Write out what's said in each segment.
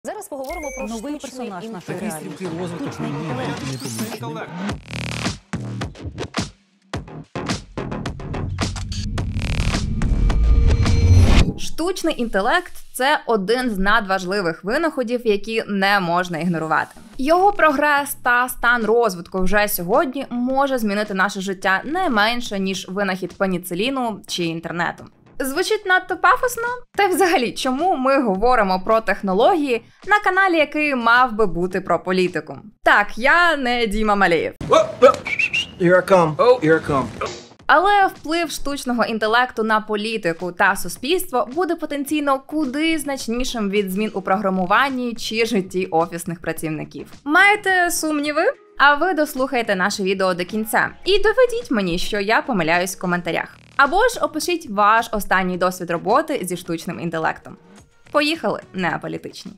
Зараз поговоримо про новий штучний персонаж інтелект. нашої Такий стрімкий розвиток штучний інтелект. Штучний інтелект – це один з надважливих винаходів, які не можна ігнорувати. Його прогрес та стан розвитку вже сьогодні може змінити наше життя не менше, ніж винахід пеніциліну чи інтернету. Звучить надто пафосно? Та й взагалі, чому ми говоримо про технології на каналі, який мав би бути про політику? Так, я не Діма Малеєв. Here I come. Here I come. Але вплив штучного інтелекту на політику та суспільство буде потенційно куди значнішим від змін у програмуванні чи житті офісних працівників. Маєте сумніви? А ви дослухайте наше відео до кінця і доведіть мені, що я помиляюсь в коментарях. Або ж опишіть ваш останній досвід роботи зі штучним інтелектом. Поїхали, неаполітичні.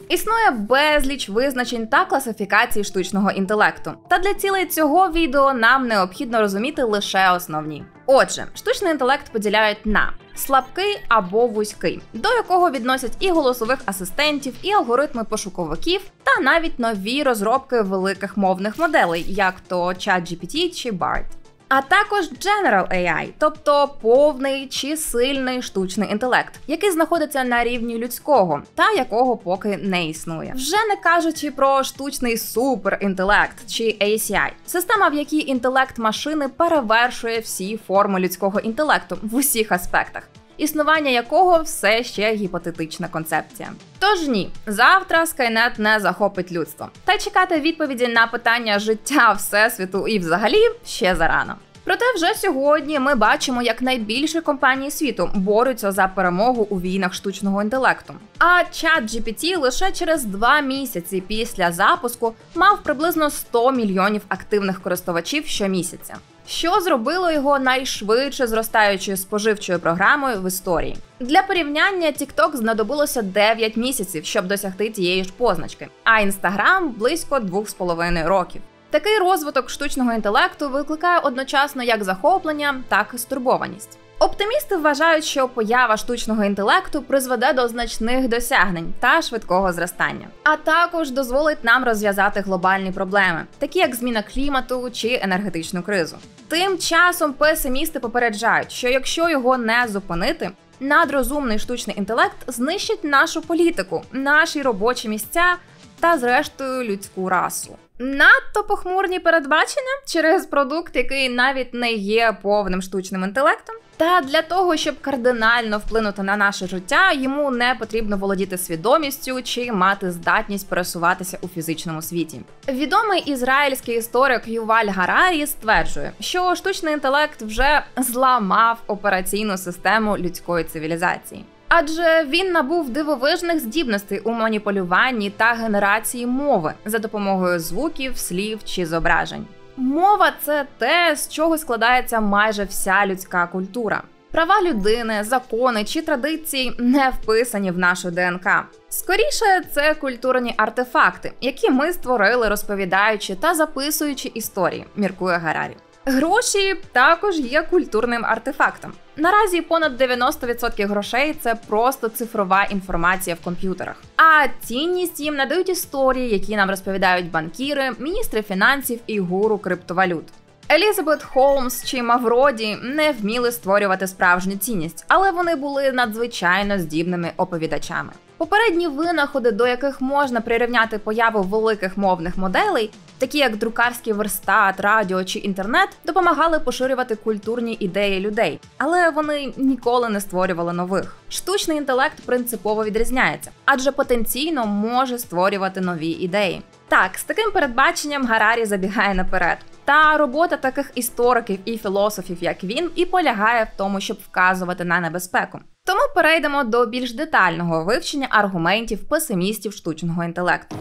Існує безліч визначень та класифікацій штучного інтелекту. Та для цілей цього відео нам необхідно розуміти лише основні. Отже, штучний інтелект поділяють на слабкий або вузький, до якого відносять і голосових асистентів, і алгоритми пошуковиків, та навіть нові розробки великих мовних моделей, як то ChatGPT чи BART. А також General AI, тобто повний чи сильний штучний інтелект, який знаходиться на рівні людського, та якого поки не існує. Вже не кажучи про штучний суперінтелект чи ACI, система, в якій інтелект машини перевершує всі форми людського інтелекту в усіх аспектах, існування якого все ще гіпотетична концепція. Тож ні, завтра Skynet не захопить людство. Та й чекати відповіді на питання життя Всесвіту і взагалі ще зарано. Проте вже сьогодні ми бачимо, як найбільші компанії світу борються за перемогу у війнах штучного інтелекту. А ChatGPT лише через 2 місяці після запуску мав приблизно 100 мільйонів активних користувачів щомісяця, що зробило його найшвидше зростаючою споживчою програмою в історії. Для порівняння, TikTok знадобилося 9 місяців, щоб досягти тієї ж позначки, а Instagram – близько 2,5 років. Такий розвиток штучного інтелекту викликає одночасно як захоплення, так і стурбованість. Оптимісти вважають, що поява штучного інтелекту призведе до значних досягнень та швидкого зростання, а також дозволить нам розв'язати глобальні проблеми, такі як зміна клімату чи енергетичну кризу. Тим часом песимісти попереджають, що якщо його не зупинити, надрозумний штучний інтелект знищить нашу політику, наші робочі місця та, зрештою, людську расу. Надто похмурні передбачення через продукт, який навіть не є повним штучним інтелектом. Та для того, щоб кардинально вплинути на наше життя, йому не потрібно володіти свідомістю чи мати здатність пересуватися у фізичному світі. Відомий ізраїльський історик Юваль Гарарі стверджує, що штучний інтелект вже зламав операційну систему людської цивілізації. Адже він набув дивовижних здібностей у маніпулюванні та генерації мови за допомогою звуків, слів чи зображень. Мова – це те, з чого складається майже вся людська культура. Права людини, закони чи традиції не вписані в нашу ДНК. Скоріше, це культурні артефакти, які ми створили, розповідаючи та записуючи історії, міркує Гарарі. Гроші також є культурним артефактом. Наразі понад 90% грошей – це просто цифрова інформація в комп'ютерах. А цінність їм надають історії, які нам розповідають банкіри, міністри фінансів і гуру криптовалют. Елізабет Холмс чи Мавроді не вміли створювати справжню цінність, але вони були надзвичайно здібними оповідачами. Попередні винаходи, до яких можна прирівняти появу великих мовних моделей, такі як друкарський верстат, радіо чи інтернет, допомагали поширювати культурні ідеї людей, але вони ніколи не створювали нових. Штучний інтелект принципово відрізняється, адже потенційно може створювати нові ідеї. Так, з таким передбаченням Гарарі забігає наперед. Та робота таких істориків і філософів, як він, і полягає в тому, щоб вказувати на небезпеку. Тому перейдемо до більш детального вивчення аргументів песимістів штучного інтелекту.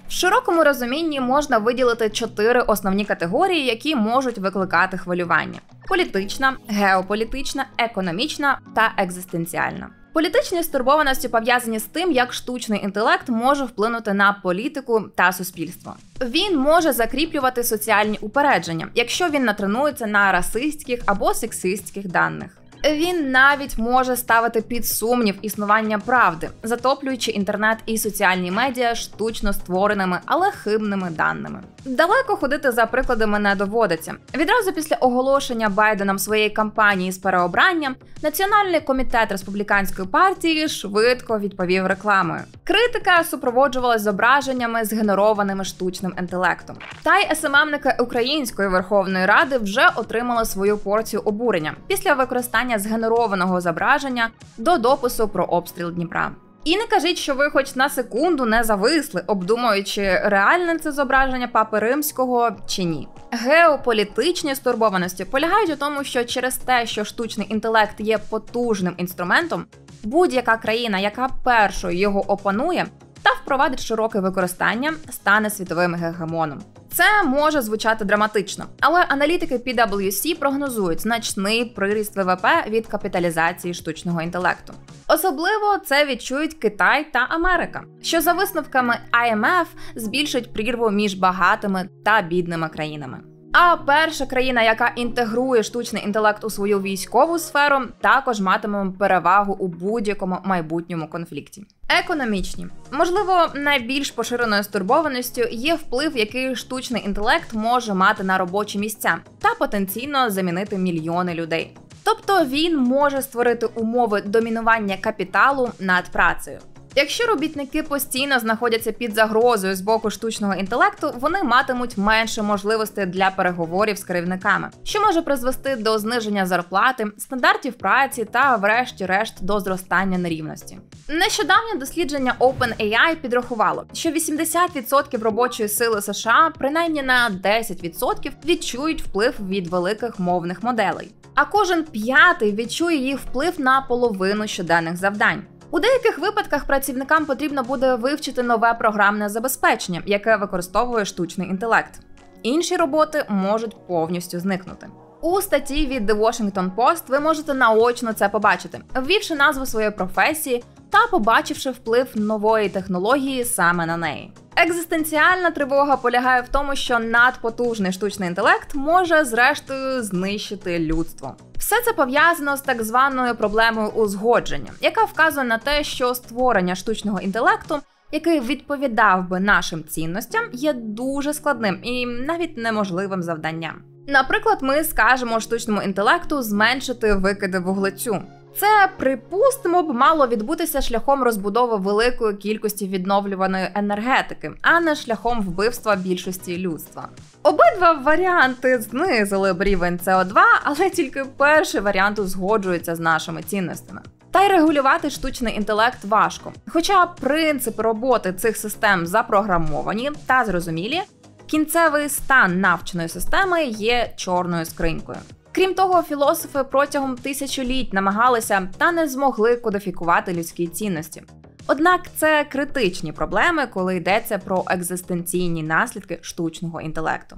В широкому розумінні можна виділити 4 основні категорії, які можуть викликати хвилювання: політична, геополітична, економічна та екзистенціальна. Політичні стурбованості пов'язані з тим, як штучний інтелект може вплинути на політику та суспільство. Він може закріплювати соціальні упередження, якщо він натренується на расистських або сексистських даних. Він навіть може ставити під сумнів існування правди, затоплюючи інтернет і соціальні медіа штучно створеними, але хибними даними. Далеко ходити за прикладами не доводиться. Відразу після оголошення Байденом своєї кампанії з переобрання, Національний комітет республіканської партії швидко відповів рекламою. Критика супроводжувалась зображеннями, згенерованими штучним інтелектом. Та й СММники Української Верховної Ради вже отримали свою порцію обурення після використання згенерованого зображення до допису про обстріл Дніпра. І не кажіть, що ви хоч на секунду не зависли, обдумуючи, реальне це зображення Папи Римського чи ні. Геополітичні стурбованості полягають у тому, що через те, що штучний інтелект є потужним інструментом, будь-яка країна, яка першою його опанує та впровадить широке використання, стане світовим гегемоном. Це може звучати драматично, але аналітики PwC прогнозують значний приріст ВВП від капіталізації штучного інтелекту. Особливо це відчують Китай та Америка, що за висновками IMF збільшить прірву між багатими та бідними країнами. А перша країна, яка інтегрує штучний інтелект у свою військову сферу, також матиме перевагу у будь-якому майбутньому конфлікті. Економічні. Можливо, найбільш поширеною стурбованістю є вплив, який штучний інтелект може мати на робочі місця та потенційно замінити мільйони людей. Тобто він може створити умови домінування капіталу над працею. Якщо робітники постійно знаходяться під загрозою з боку штучного інтелекту, вони матимуть менше можливостей для переговорів з керівниками, що може призвести до зниження зарплати, стандартів праці та, врешті-решт, до зростання нерівності. Нещодавнє дослідження OpenAI підрахувало, що 80% робочої сили США принаймні на 10% відчують вплив від великих мовних моделей. А кожен п'ятий відчує їх вплив на половину щоденних завдань. У деяких випадках працівникам потрібно буде вивчити нове програмне забезпечення, яке використовує штучний інтелект. Інші роботи можуть повністю зникнути. У статті від The Washington Post ви можете наочно це побачити, ввівши назву своєї професії та побачивши вплив нової технології саме на неї. Екзистенціальна тривога полягає в тому, що надпотужний штучний інтелект може, зрештою, знищити людство. Все це пов'язано з так званою проблемою узгодження, яка вказує на те, що створення штучного інтелекту, який відповідав би нашим цінностям, є дуже складним і навіть неможливим завданням. Наприклад, ми скажемо штучному інтелекту зменшити викиди вуглецю. Це, припустимо, б мало відбутися шляхом розбудови великої кількості відновлюваної енергетики, а не шляхом вбивства більшості людства. Обидва варіанти знизили б рівень СО2, але тільки перший варіант узгоджується з нашими цінностями. Та й регулювати штучний інтелект важко. Хоча принципи роботи цих систем запрограмовані та зрозумілі, кінцевий стан навченої системи є чорною скринькою. Крім того, філософи протягом тисячоліть намагалися та не змогли кодифікувати людські цінності. Однак це критичні проблеми, коли йдеться про екзистенційні наслідки штучного інтелекту.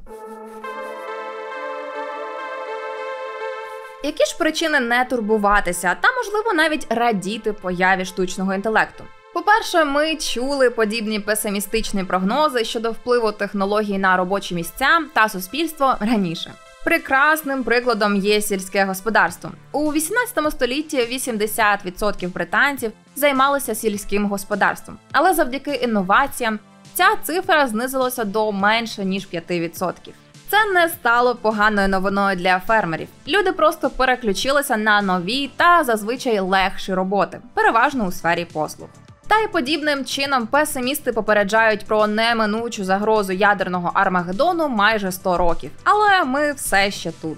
Які ж причини не турбуватися та, можливо, навіть радіти появі штучного інтелекту? По-перше, ми чули подібні песимістичні прогнози щодо впливу технологій на робочі місця та суспільство раніше. Прекрасним прикладом є сільське господарство. У 18 столітті 80% британців займалися сільським господарством. Але завдяки інноваціям ця цифра знизилася до менше, ніж 5%. Це не стало поганою новиною для фермерів. Люди просто переключилися на нові та зазвичай легші роботи, переважно у сфері послуг. Та й подібним чином песимісти попереджають про неминучу загрозу ядерного Армагеддону майже 100 років. Але ми все ще тут.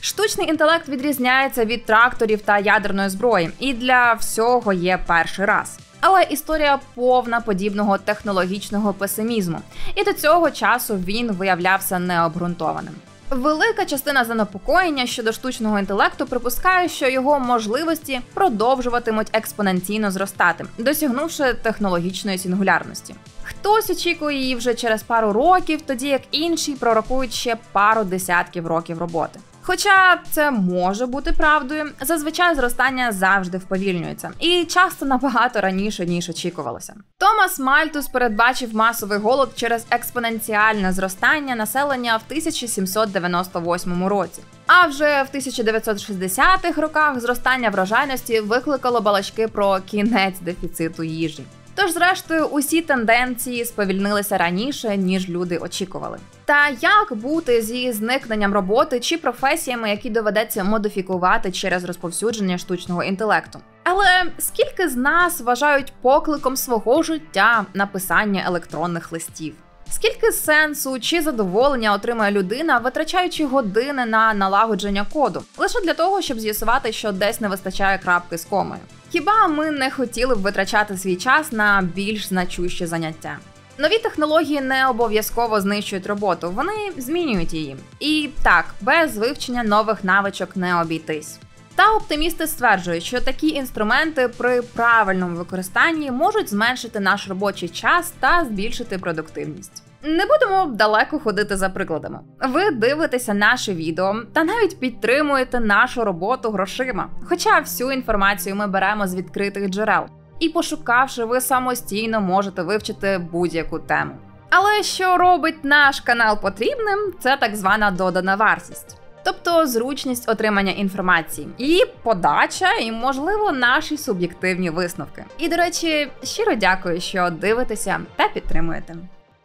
Штучний інтелект відрізняється від тракторів та ядерної зброї, і для всього є перший раз. Але історія повна подібного технологічного песимізму, і до цього часу він виявлявся необґрунтованим. Велика частина занепокоєння щодо штучного інтелекту припускає, що його можливості продовжуватимуть експоненційно зростати, досягнувши технологічної сингулярності. Хтось очікує її вже через пару років, тоді як інші пророкують ще пару десятків років роботи. Хоча це може бути правдою, зазвичай зростання завжди вповільнюється, і часто набагато раніше, ніж очікувалося. Томас Мальтус передбачив масовий голод через експоненціальне зростання населення в 1798 році. А вже в 1960-х роках зростання врожайності викликало балачки про кінець дефіциту їжі. Тож, зрештою, усі тенденції сповільнилися раніше, ніж люди очікували. Та як бути зі зникненням роботи чи професіями, які доведеться модифікувати через розповсюдження штучного інтелекту? Але скільки з нас вважають покликом свого життя написання електронних листів? Скільки сенсу чи задоволення отримує людина, витрачаючи години на налагодження коду, лише для того, щоб з'ясувати, що десь не вистачає крапки з комою? Хіба ми не хотіли б витрачати свій час на більш значущі заняття? Нові технології не обов'язково знищують роботу, вони змінюють її. І так, без вивчення нових навичок не обійтись. Та оптимісти стверджують, що такі інструменти при правильному використанні можуть зменшити наш робочий час та збільшити продуктивність. Не будемо далеко ходити за прикладами. Ви дивитеся наше відео та навіть підтримуєте нашу роботу грошима, хоча всю інформацію ми беремо з відкритих джерел. І пошукавши, ви самостійно можете вивчити будь-яку тему. Але що робить наш канал потрібним, це так звана додана вартість. Тобто зручність отримання інформації, її подача і, можливо, наші суб'єктивні висновки. І, до речі, щиро дякую, що дивитеся та підтримуєте.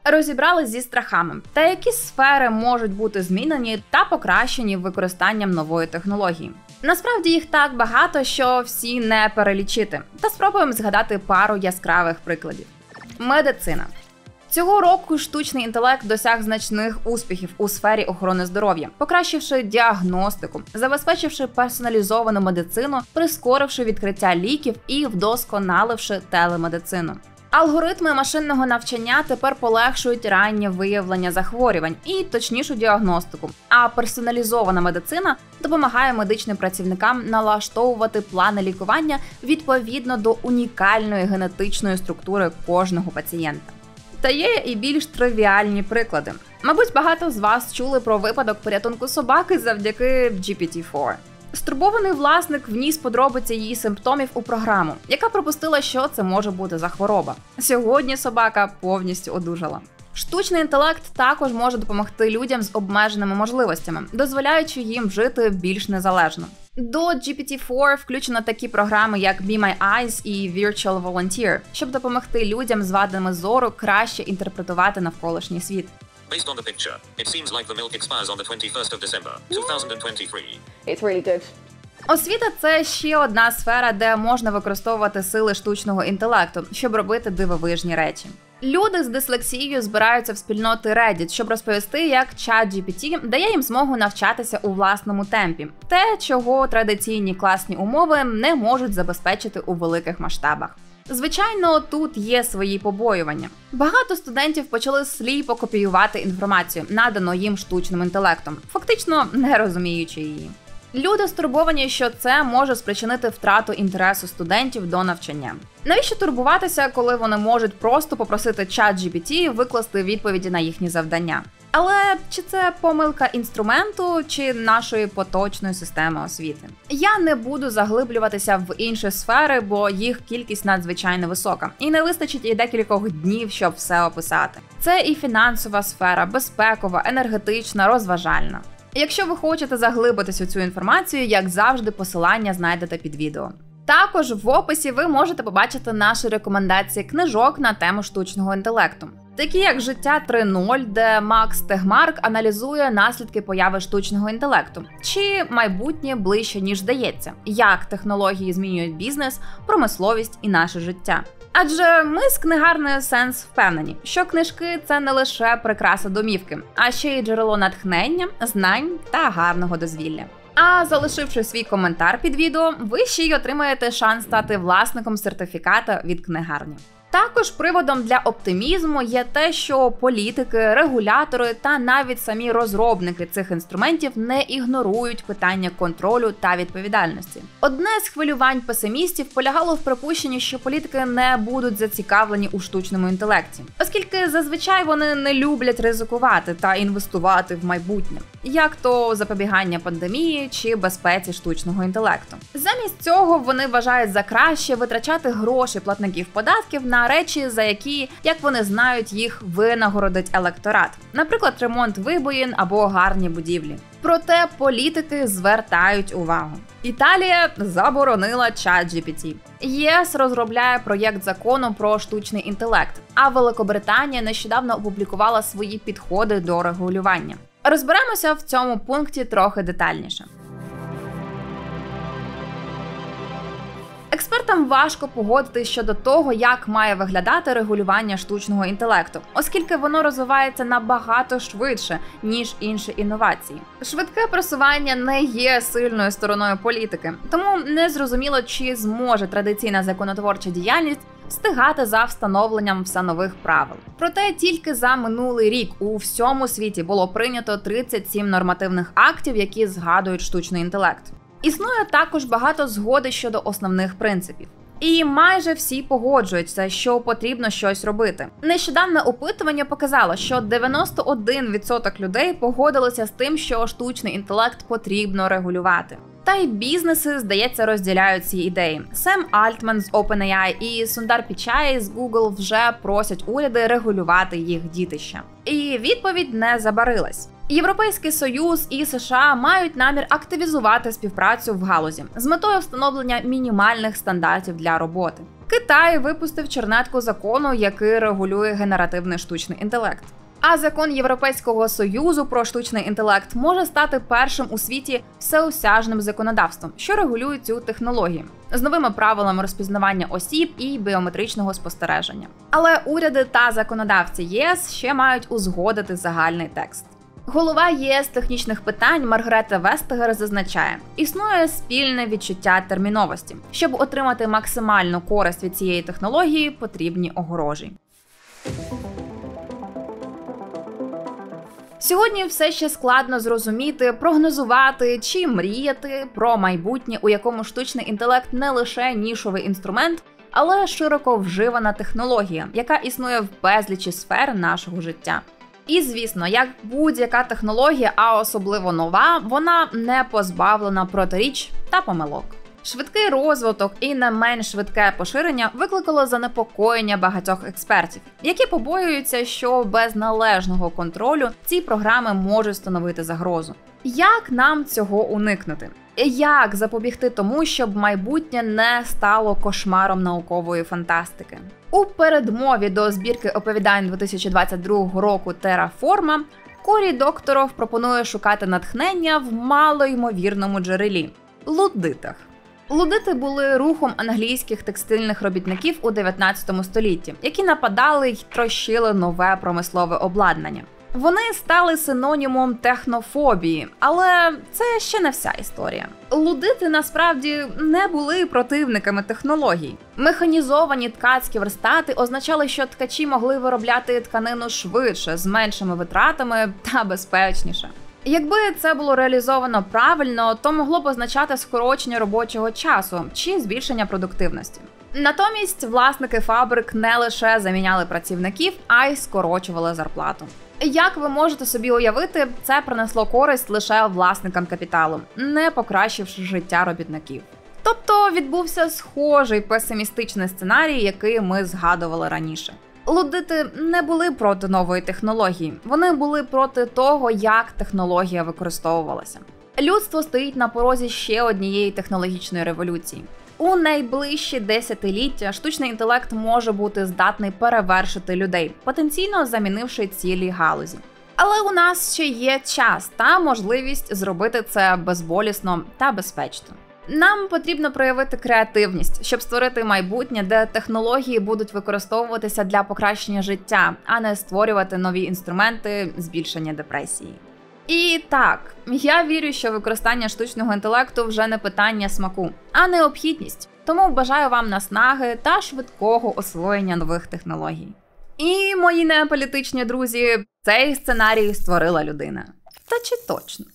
Розібрались зі страхами, та які сфери можуть бути змінені та покращені використанням нової технології. Насправді їх так багато, що всі не перелічити. Та спробуємо згадати пару яскравих прикладів. Медицина. Цього року штучний інтелект досяг значних успіхів у сфері охорони здоров'я, покращивши діагностику, забезпечивши персоналізовану медицину, прискоривши відкриття ліків і вдосконаливши телемедицину. Алгоритми машинного навчання тепер полегшують раннє виявлення захворювань і точнішу діагностику, а персоналізована медицина допомагає медичним працівникам налаштовувати плани лікування відповідно до унікальної генетичної структури кожного пацієнта. Та є і більш тривіальні приклади. Мабуть, багато з вас чули про випадок порятунку собаки завдяки GPT-4. Стурбований власник вніс подробиці її симптомів у програму, яка припустила, що це може бути за хвороба. Сьогодні собака повністю одужала. Штучний інтелект також може допомогти людям з обмеженими можливостями, дозволяючи їм жити більш незалежно. До GPT-4 включено такі програми, як Be My Eyes і Virtual Volunteer, щоб допомогти людям з вадами зору краще інтерпретувати навколишній світ. Based on the picture, it seems like the milk expires on the 21st of December, 2023. It's really good. Освіта – це ще одна сфера, де можна використовувати сили штучного інтелекту, щоб робити дивовижні речі. Люди з дислексією збираються в спільноти Reddit, щоб розповісти, як ChatGPT дає їм змогу навчатися у власному темпі. Те, чого традиційні класні умови не можуть забезпечити у великих масштабах. Звичайно, тут є свої побоювання. Багато студентів почали сліпо копіювати інформацію, надану їм штучним інтелектом, фактично не розуміючи її. Люди стурбовані, що це може спричинити втрату інтересу студентів до навчання. Навіщо турбуватися, коли вони можуть просто попросити ChatGPT викласти відповіді на їхні завдання? Але чи це помилка інструменту, чи нашої поточної системи освіти? Я не буду заглиблюватися в інші сфери, бо їх кількість надзвичайно висока. І не вистачить і декількох днів, щоб все описати. Це і фінансова сфера, безпекова, енергетична, розважальна. Якщо ви хочете заглибитись у цю інформацію, як завжди, посилання знайдете під відео. Також в описі ви можете побачити наші рекомендації книжок на тему штучного інтелекту. Такі як «Життя 3.0», де Макс Тегмарк аналізує наслідки появи штучного інтелекту, чи «Майбутнє ближче, ніж здається», як технології змінюють бізнес, промисловість і наше життя. Адже ми з книгарнею Сенс впевнені, що книжки – це не лише прикраса домівки, а ще й джерело натхнення, знань та гарного дозвілля. А залишивши свій коментар під відео, ви ще й отримаєте шанс стати власником сертифіката від книгарні. Також приводом для оптимізму є те, що політики, регулятори та навіть самі розробники цих інструментів не ігнорують питання контролю та відповідальності. Одне з хвилювань песимістів полягало в припущенні, що політики не будуть зацікавлені у штучному інтелекті, оскільки зазвичай вони не люблять ризикувати та інвестувати в майбутнє, як то запобігання пандемії чи безпеці штучного інтелекту. Замість цього вони вважають за краще витрачати гроші платників податків на речі, за які, як вони знають, їх винагородить електорат, наприклад, ремонт вибоїн або гарні будівлі. Проте політики звертають увагу. Італія заборонила ChatGPT. ЄС розробляє проєкт закону про штучний інтелект, а Великобританія нещодавно опублікувала свої підходи до регулювання. Розберемося в цьому пункті трохи детальніше. Експертам важко погодитись щодо того, як має виглядати регулювання штучного інтелекту, оскільки воно розвивається набагато швидше, ніж інші інновації. Швидке просування не є сильною стороною політики, тому не зрозуміло, чи зможе традиційна законотворча діяльність встигати за встановленням все нових правил. Проте тільки за минулий рік у всьому світі було прийнято 37 нормативних актів, які згадують штучний інтелект. Існує також багато згоди щодо основних принципів. І майже всі погоджуються, що потрібно щось робити. Нещодавне опитування показало, що 91% людей погодилися з тим, що штучний інтелект потрібно регулювати. Та й бізнеси, здається, розділяють ці ідеї. Сем Альтман з OpenAI і Сундар Пічай з Google вже просять уряди регулювати їх дітища. І відповідь не забарилась. Європейський Союз і США мають намір активізувати співпрацю в галузі з метою встановлення мінімальних стандартів для роботи. Китай випустив чернетку закону, який регулює генеративний штучний інтелект. А закон Європейського Союзу про штучний інтелект може стати першим у світі всеосяжним законодавством, що регулює цю технологію, з новими правилами розпізнавання осіб і біометричного спостереження. Але уряди та законодавці ЄС ще мають узгодити загальний текст. Голова ЄС технічних питань Маргрета Вестагер зазначає, існує спільне відчуття терміновості. Щоб отримати максимальну користь від цієї технології, потрібні огорожі. Сьогодні все ще складно зрозуміти, прогнозувати чи мріяти про майбутнє, у якому штучний інтелект не лише нішовий інструмент, але широко вживана технологія, яка існує в безлічі сфер нашого життя. І, звісно, як будь-яка технологія, а особливо нова, вона не позбавлена протиріч та помилок. Швидкий розвиток і не менш швидке поширення викликало занепокоєння багатьох експертів, які побоюються, що без належного контролю ці програми можуть становити загрозу. Як нам цього уникнути? Як запобігти тому, щоб майбутнє не стало кошмаром наукової фантастики? У передмові до збірки оповідань 2022 року «Терраформа» Корі Докторов пропонує шукати натхнення в малоймовірному джерелі – луддитах. Луддити були рухом англійських текстильних робітників у 19 столітті, які нападали й трощили нове промислове обладнання. Вони стали синонімом технофобії, але це ще не вся історія. Луддити насправді не були противниками технологій. Механізовані ткацькі верстати означали, що ткачі могли виробляти тканину швидше, з меншими витратами та безпечніше. Якби це було реалізовано правильно, то могло б означати скорочення робочого часу чи збільшення продуктивності. Натомість власники фабрик не лише заміняли працівників, а й скорочували зарплату. Як ви можете собі уявити, це принесло користь лише власникам капіталу, не покращивши життя робітників. Тобто відбувся схожий песимістичний сценарій, який ми згадували раніше. Луддити не були проти нової технології, вони були проти того, як технологія використовувалася. Людство стоїть на порозі ще однієї технологічної революції. У найближчі десятиліття штучний інтелект може бути здатний перевершити людей, потенційно замінивши цілі галузі. Але у нас ще є час та можливість зробити це безболісно та безпечно. Нам потрібно проявити креативність, щоб створити майбутнє, де технології будуть використовуватися для покращення життя, а не створювати нові інструменти збільшення депресії. І так, я вірю, що використання штучного інтелекту вже не питання смаку, а необхідність. Тому бажаю вам наснаги та швидкого освоєння нових технологій. І, мої неаполітичні друзі, цей сценарій створила людина. Та чи точно?